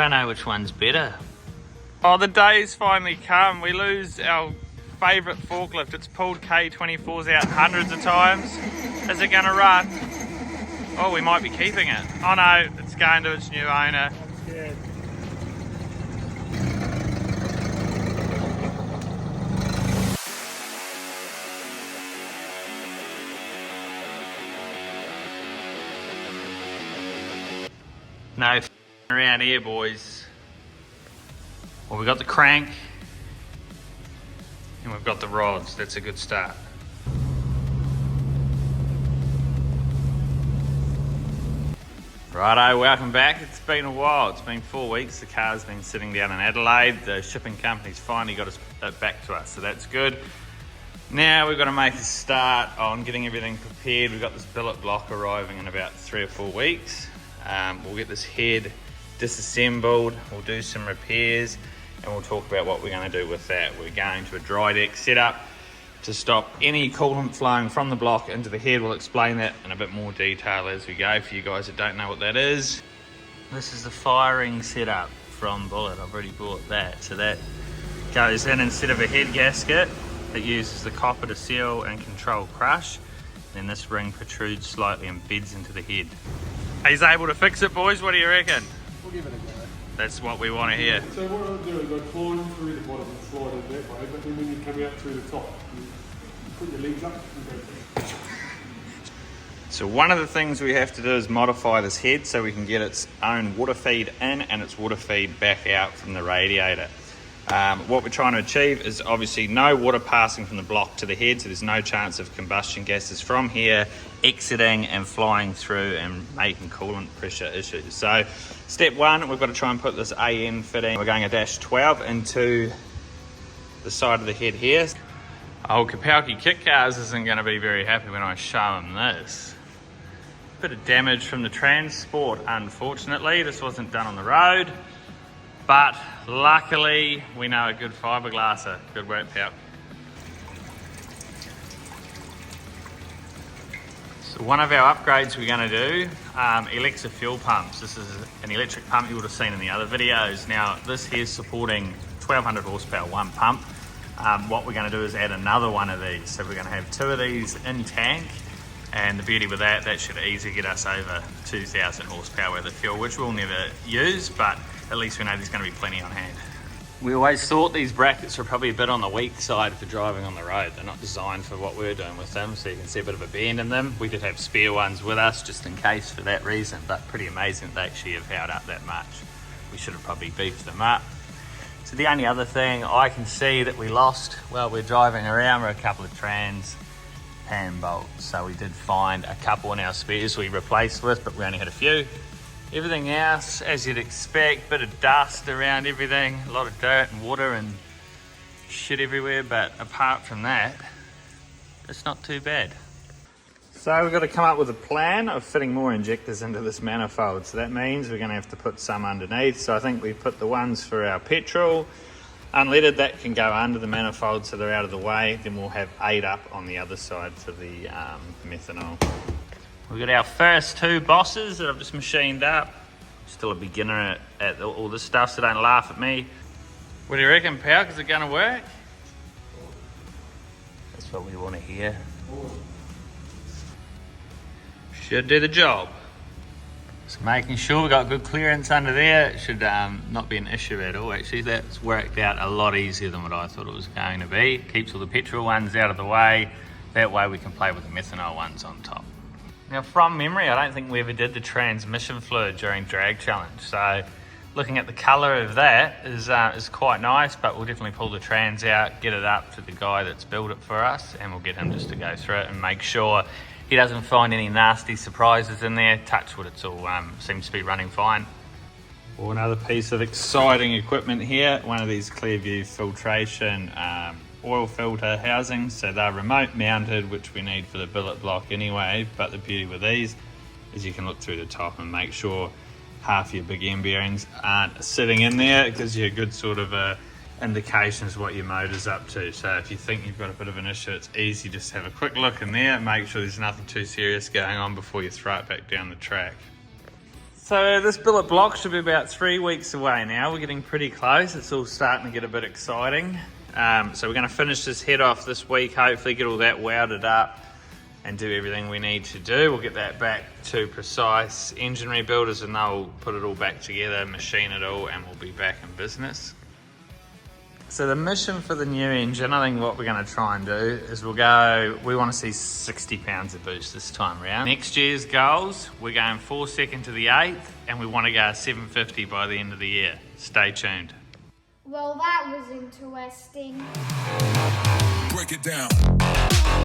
don't know which one's better. Oh, the day's finally come. We lose our favourite forklift. It's pulled K24s out hundreds of times. Is it gonna run? Oh, we might be keeping it. Oh no, it's going to its new owner. Yeah. No f***ing around here, boys. Well, we've got the crank and we've got the rods. That's a good start. Righto, welcome back. It's been a while. It's been 4 weeks. The car's been sitting down in Adelaide. The shipping company's finally got it back to us, so that's good. Now we've got to make a start on getting everything prepared. We've got this billet block arriving in about 3 or 4 weeks. We'll get this head disassembled, we'll do some repairs, and we'll talk about what we're going to do with that. We're going to a dry deck setup to stop any coolant flowing from the block into the head. We'll explain that in a bit more detail as we go for you guys that don't know what that is. This is the firing setup from Bullet. I've already bought that. So that goes in instead of a head gasket. It uses the copper to seal and control crush. Then this ring protrudes slightly and beds into the head. He's able to fix it, boys. What do you reckon? We'll give it a go. That's what we want to hear. So what I'll do is I'll climb through the bottom and slide it that way, but then when you come out through the top, you put your legs up and go through. So one of the things we have to do is modify this head so we can get its own water feed in and its water feed back out from the radiator. What we're trying to achieve is obviously no water passing from the block to the head, so there's no chance of combustion gases from here exiting and flying through and making coolant pressure issues. So step one, we've got to try and put this AN fitting. We're going a dash 12 into the side of the head here. Oh, Kapowski Kit Cars isn't going to be very happy when I show him this. Bit of damage from the transport, unfortunately. This wasn't done on the road. But luckily, we know a good fiberglasser. Good work, pal. So one of our upgrades we're going to do, Alexa fuel pumps. This is an electric pump you would have seen in the other videos. Now, this here is supporting 1200 horsepower, one pump. What we're going to do is add another one of these. So we're going to have 2 of these in tank. And the beauty with that should easily get us over 2000 horsepower worth of fuel, which we'll never use, but at least we know there's going to be plenty on hand. We always thought these brackets were probably a bit on the weak side for driving on the road. They're not designed for what we're doing with them, so you can see a bit of a bend in them. We did have spare ones with us just in case for that reason, but pretty amazing that they actually have held up that much. We should have probably beefed them up. So the only other thing I can see that we lost while we're driving around were a couple of trans pan bolts. So we did find a couple in our spares we replaced with, but we only had a few. Everything else, as you'd expect, bit of dust around everything, a lot of dirt and water and shit everywhere, but apart from that, it's not too bad. So we've got to come up with a plan of fitting more injectors into this manifold. So that means we're going to have to put some underneath. So I think we put the ones for our petrol, unleaded, that can go under the manifold so they're out of the way. Then we'll have 8 up on the other side for the methanol. We've got our first 2 bosses that I've just machined up. Still a beginner at all this stuff, so don't laugh at me. What do you reckon, pal? Is it going to work? That's what we want to hear. Should do the job. Just making sure we've got good clearance under there. It should not be an issue at all. Actually, that's worked out a lot easier than what I thought it was going to be. Keeps all the petrol ones out of the way. That way we can play with the methanol ones on top. Now, from memory, I don't think we ever did the transmission fluid during Drag Challenge. So looking at the colour of that is quite nice, but we'll definitely pull the trans out, get it up to the guy that's built it for us, and we'll get him just to go through it and make sure he doesn't find any nasty surprises in there. Touch wood, it's all seems to be running fine. Well, another piece of exciting equipment here, one of these Clearview filtration oil filter housings. So they're remote mounted, which we need for the billet block anyway, but the beauty with these is you can look through the top and make sure half your big end bearings aren't sitting in there. It gives you a good sort of indications of what your motor's up to. So if you think you've got a bit of an issue, it's easy just to have a quick look in there and make sure there's nothing too serious going on before you throw it back down the track. So this billet block should be about 3 weeks away now. We're getting pretty close. It's all starting to get a bit exciting. So we're going to finish this head off this week, hopefully get all that welded up and do everything we need to do. We'll get that back to Precise Engine Rebuilders and they'll put it all back together, machine it all, and we'll be back in business. So the mission for the new engine, I think what we're going to try and do is we want to see 60 pounds of boost this time around. Next year's goals, we're going 4 to the 8th and we want to go 750 by the end of the year. Stay tuned. Well, that was interesting. Break it down.